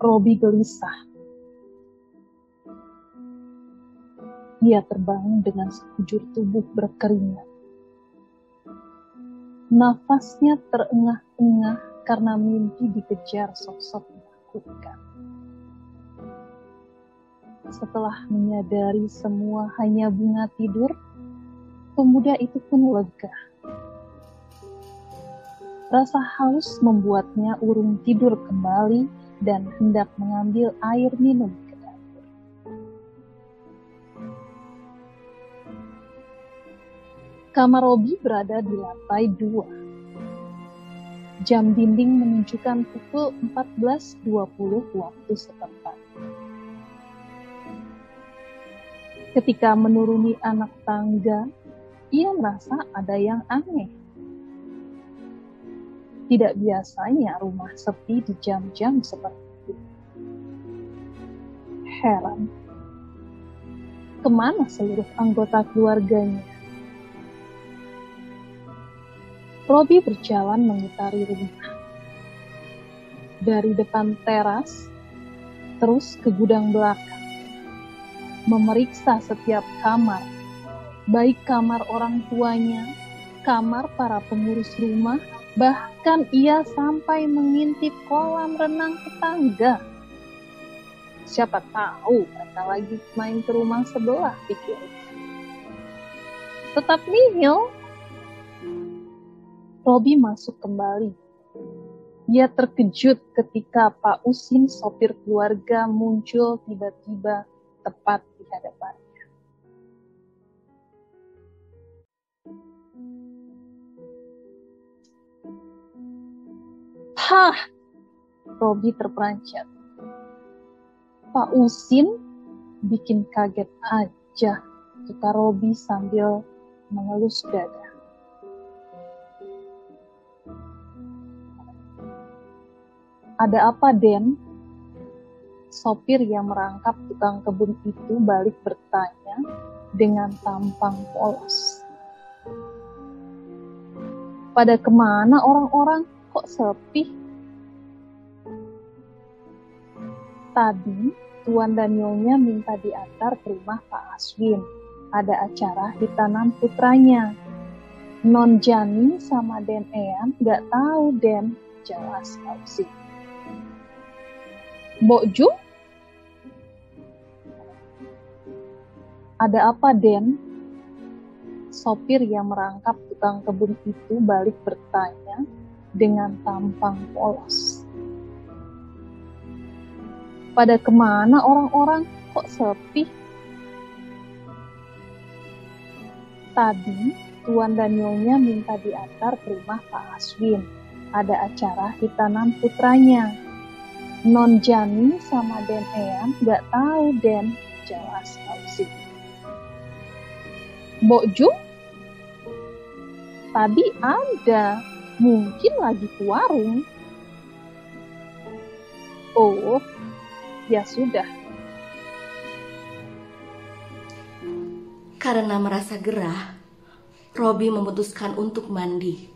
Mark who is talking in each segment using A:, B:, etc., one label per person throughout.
A: Robi gelisah. Ia terbangun dengan sekujur tubuh berkeringat. Nafasnya terengah-engah karena mimpi dikejar sosok menakutkan. Setelah menyadari semua hanya bunga tidur, pemuda itu pun lega. Rasa haus membuatnya urung tidur kembali dan hendak mengambil air minum ke dapur. Kamar Robi berada di lantai 2. Jam dinding menunjukkan pukul 14.20 waktu setempat. Ketika menuruni anak tangga, ia merasa ada yang aneh. Tidak biasanya rumah sepi di jam-jam seperti itu. Heran, kemana seluruh anggota keluarganya? Robi berjalan mengitari rumah. Dari depan teras, terus ke gudang belakang. Memeriksa setiap kamar, baik kamar orang tuanya, kamar para pengurus rumah, bahkan ia sampai mengintip kolam renang tetangga. Siapa tahu mereka lagi main ke rumah sebelah, pikirnya. Tetap nihil. Robi masuk kembali. Ia terkejut ketika Pak Usin, sopir keluarga, muncul tiba-tiba tepat di hadapannya. Hah! Robi terperanjat. Pak Usin bikin kaget aja, kata Robi sambil mengelus dada. Ada apa, Den? Sopir yang merangkap tukang kebun itu balik bertanya dengan tampang polos. Pada kemana orang-orang? Kok sepi? Tadi Tuan dan Nyonya minta diantar ke rumah Pak Aswin. Ada acara ditanam putranya. Non Jani sama Den Eyang gak tahu, Den, jelas Ausi. Mbok Ju? Ada apa, Den? Sopir yang merangkap tukang kebun itu balik bertanya dengan tampang polos. Pada kemana orang-orang? Kok sepi? Tadi Tuan dan Nyonya minta diantar ke rumah Pak Aswin. Ada acara ditanam putranya. Non Jani sama Den Eyang gak tahu, Den, jelas Ausi. Mbok Ju? Tadi ada, mungkin lagi ke warung. Oh, ya sudah.
B: Karena merasa gerah, Robi memutuskan untuk mandi.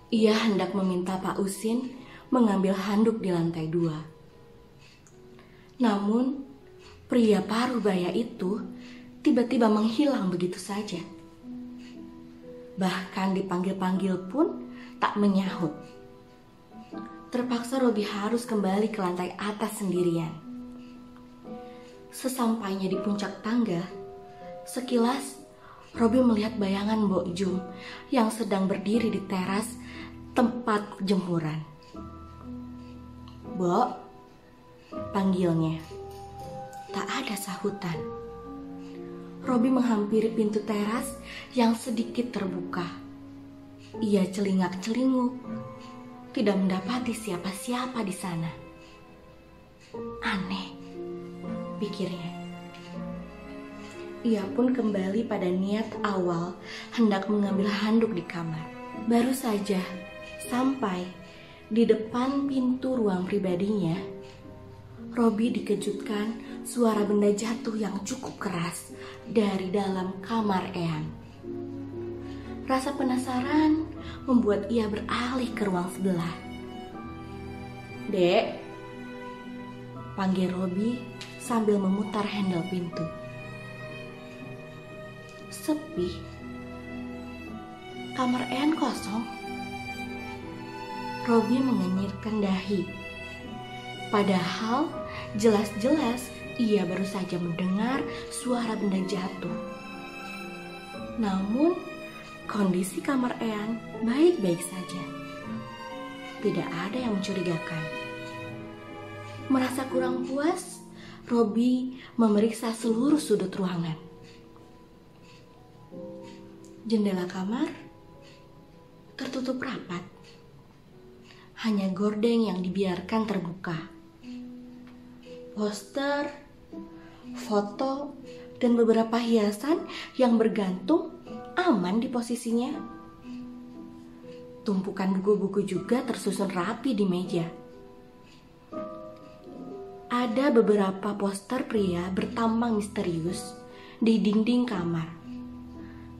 B: Ia hendak meminta Pak Usin mengambil handuk di lantai 2. Namun, pria parubaya itu tiba-tiba menghilang begitu saja. Bahkan dipanggil-panggil pun tak menyahut. Terpaksa Robi harus kembali ke lantai atas sendirian. Sesampainya di puncak tangga, sekilas Robi melihat bayangan Mbok Jum yang sedang berdiri di teras tempat jemuran. Mbok, panggilnya. Tak ada sahutan. Robi menghampiri pintu teras yang sedikit terbuka. Ia celingak-celinguk, tidak mendapati siapa-siapa di sana. Aneh, pikirnya. Ia pun kembali pada niat awal hendak mengambil handuk di kamar. Baru saja sampai di depan pintu ruang pribadinya, Robi dikejutkan suara benda jatuh yang cukup keras dari dalam kamar Eyang. Rasa penasaran membuat ia beralih ke ruang sebelah. Dek, panggil Robi sambil memutar handle pintu. Sepi. Kamar Eyang kosong. Robi mengenyirkan dahi. Padahal jelas-jelas ia baru saja mendengar suara benda jatuh. Namun kondisi kamar Eyang baik-baik saja. Tidak ada yang mencurigakan. Merasa kurang puas, Robi memeriksa seluruh sudut ruangan. Jendela kamar tertutup rapat. Hanya gorden yang dibiarkan terbuka. Poster, foto, dan beberapa hiasan yang bergantung aman di posisinya. Tumpukan buku-buku juga tersusun rapi di meja. Ada beberapa poster pria bertampang misterius di dinding kamar.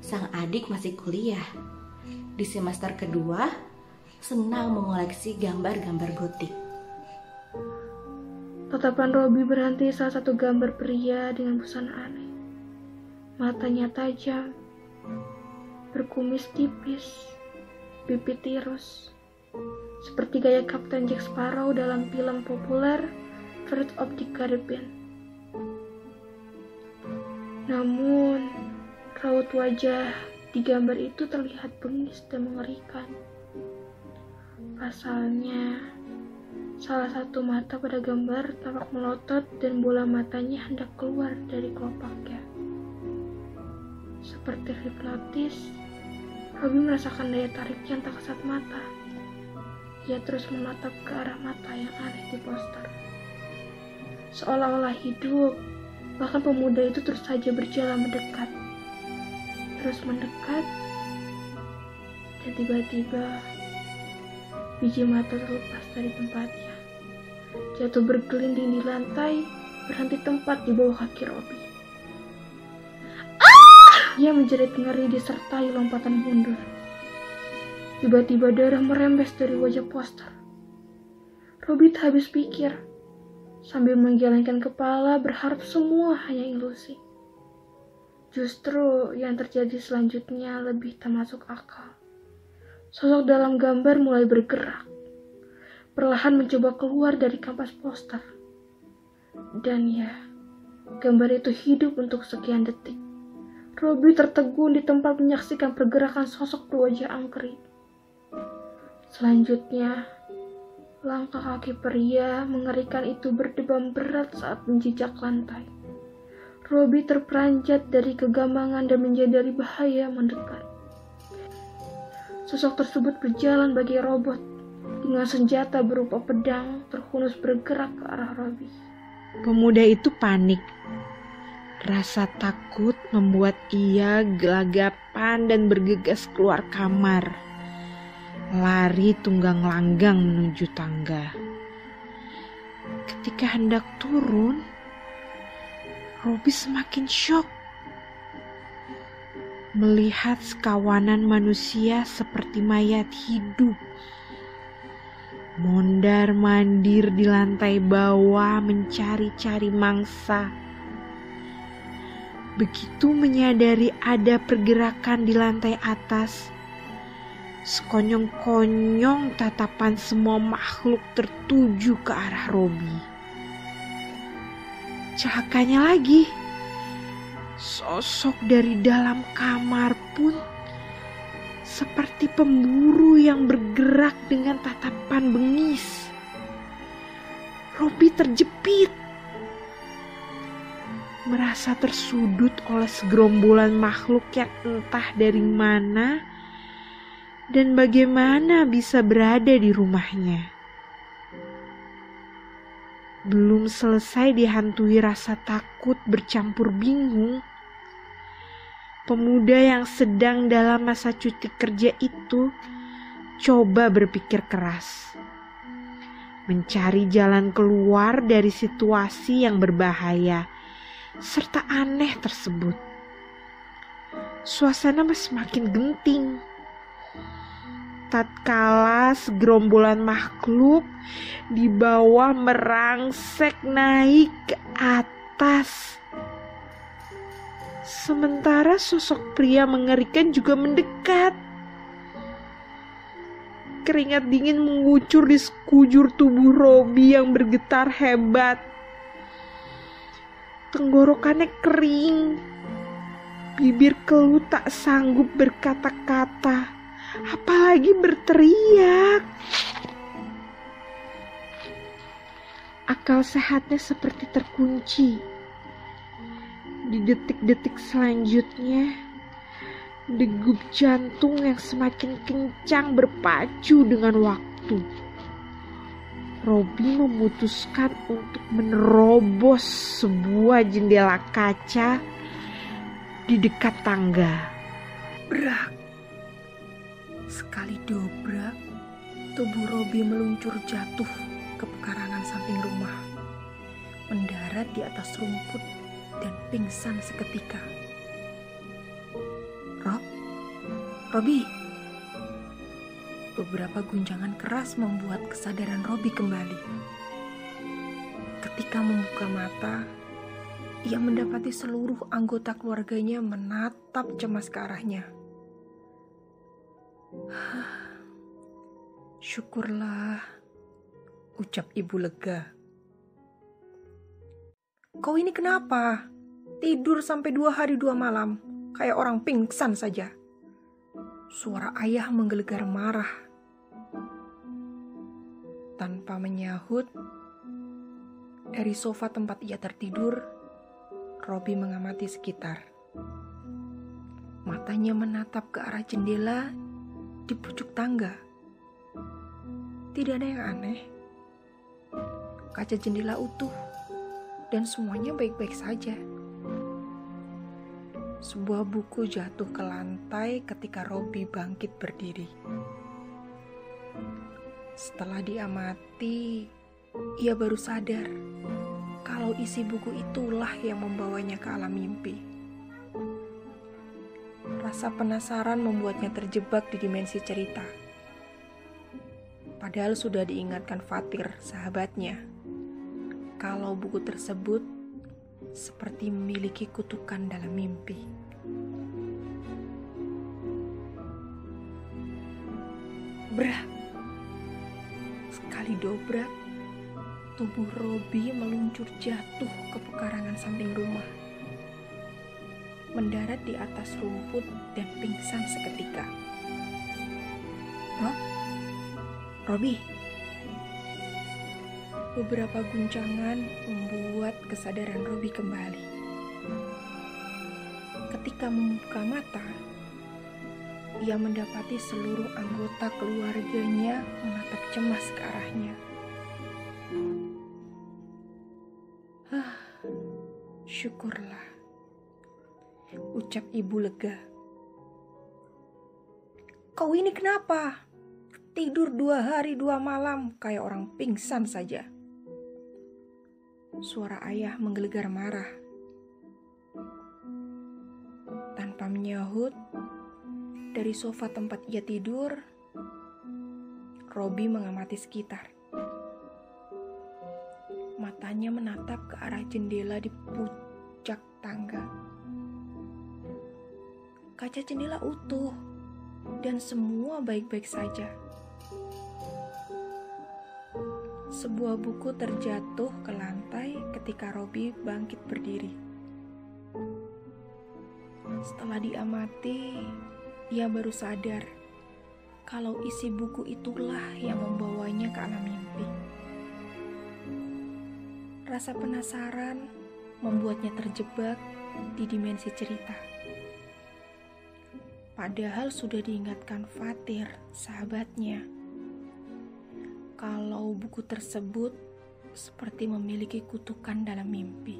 B: Sang adik masih kuliah. Di semester kedua, senang mengoleksi gambar-gambar gotik.
C: Tatapan Robi berhenti salah satu gambar pria dengan busana aneh. Matanya tajam, berkumis tipis, pipi tirus, seperti gaya Kapten Jack Sparrow dalam film populer Pirates of the Caribbean. Namun, raut wajah di gambar itu terlihat bengis dan mengerikan. Pasalnya, salah satu mata pada gambar tampak melotot dan bola matanya hendak keluar dari kelopaknya. Seperti hipnotis, Robi merasakan daya tarik yang tak kasat mata. Ia terus menatap ke arah mata yang aneh di poster. Seolah-olah hidup, bahkan pemuda itu terus saja berjalan mendekat. Terus mendekat, dan tiba-tiba biji mata terlepas dari tempatnya. Jatuh bergelinding di lantai, berhenti tempat di bawah kaki Robi. Ia menjerit ngeri disertai lompatan mundur. Tiba-tiba darah merembes dari wajah poster. Robi tak habis pikir, sambil menggelengkan kepala berharap semua hanya ilusi. Justru yang terjadi selanjutnya lebih tak masuk akal. Sosok dalam gambar mulai bergerak, perlahan mencoba keluar dari kampas poster. Dan ya, gambar itu hidup untuk sekian detik. Robi tertegun di tempat menyaksikan pergerakan sosok berwajah angkri. Selanjutnya, langkah kaki pria mengerikan itu berdebam berat saat menjejak lantai. Robi terperanjat dari kegambangan dan menyadari bahaya mendekat. Sosok tersebut berjalan bagai robot, dengan senjata berupa pedang terhunus bergerak ke arah Robi.
D: Pemuda itu panik. Rasa takut membuat ia gelagapan dan bergegas keluar kamar. Lari tunggang langgang menuju tangga. Ketika hendak turun, Robi semakin syok melihat sekawanan manusia seperti mayat hidup mondar-mandir di lantai bawah mencari-cari mangsa. Begitu menyadari ada pergerakan di lantai atas, sekonyong-konyong tatapan semua makhluk tertuju ke arah Robi. Celakanya lagi, sosok dari dalam kamar pun seperti pemburu yang bergerak dengan tatapan bengis. Robi terjepit, merasa tersudut oleh segerombolan makhluk yang entah dari mana dan bagaimana bisa berada di rumahnya. Belum selesai dihantui rasa takut bercampur bingung, pemuda yang sedang dalam masa cuti kerja itu coba berpikir keras, mencari jalan keluar dari situasi yang berbahaya serta aneh tersebut. Suasana semakin genting. tatkala segerombolan makhluk di bawah merangsek naik ke atas. Sementara sosok pria mengerikan juga mendekat. Keringat dingin mengucur di sekujur tubuh Robi yang bergetar hebat. Tenggorokannya kering. Bibir keluh tak sanggup berkata-kata, apalagi berteriak. Akal sehatnya seperti terkunci. Di detik-detik selanjutnya, degup jantung yang semakin kencang berpacu dengan waktu. Robi memutuskan untuk menerobos sebuah jendela kaca di dekat tangga.
E: Brak. Sekali dobrak, tubuh Robi meluncur jatuh ke pekarangan samping rumah, mendarat di atas rumput dan pingsan seketika. Robi. Beberapa guncangan keras membuat kesadaran Robi kembali. Ketika membuka mata, ia mendapati seluruh anggota keluarganya menatap cemas ke arahnya. Syukurlah, ucap ibu lega. Kau ini kenapa? Tidur sampai 2 hari 2 malam, kayak orang pingsan saja. Suara ayah menggelegar marah. Tanpa menyahut, dari sofa tempat ia tertidur, Robi mengamati sekitar. Matanya menatap ke arah jendela di pucuk tangga. Tidak ada yang aneh. Kaca jendela utuh dan semuanya baik-baik saja. Sebuah buku jatuh ke lantai ketika Robi bangkit berdiri. Setelah diamati, ia baru sadar kalau isi buku itulah yang membawanya ke alam mimpi. Rasa penasaran membuatnya terjebak di dimensi cerita. Padahal sudah diingatkan Fatir, sahabatnya, kalau buku tersebut seperti memiliki kutukan dalam mimpi. Brak. Sekali dobrak, tubuh Robi meluncur jatuh ke pekarangan samping rumah, mendarat di atas rumput dan pingsan seketika. Robi. Beberapa guncangan membuat kesadaran Robi kembali. Ketika membuka mata, ia mendapati seluruh anggota keluarganya menatap cemas ke arahnya. Syukurlah, ucap ibu lega. Kau ini kenapa? Tidur 2 hari 2 malam kayak orang pingsan saja. Suara ayah menggelegar marah. Tanpa menyahut, dari sofa tempat ia tidur, Robi mengamati sekitar. Matanya menatap ke arah jendela di puncak tangga. Kaca jendela utuh dan semua baik-baik saja. Sebuah buku terjatuh ke lantai ketika Robi bangkit berdiri. Setelah diamati, ia baru sadar kalau isi buku itulah yang membawanya ke alam mimpi. Rasa penasaran membuatnya terjebak di dimensi cerita. Padahal sudah diingatkan Fatir, sahabatnya, kalau buku tersebut seperti memiliki kutukan dalam mimpi.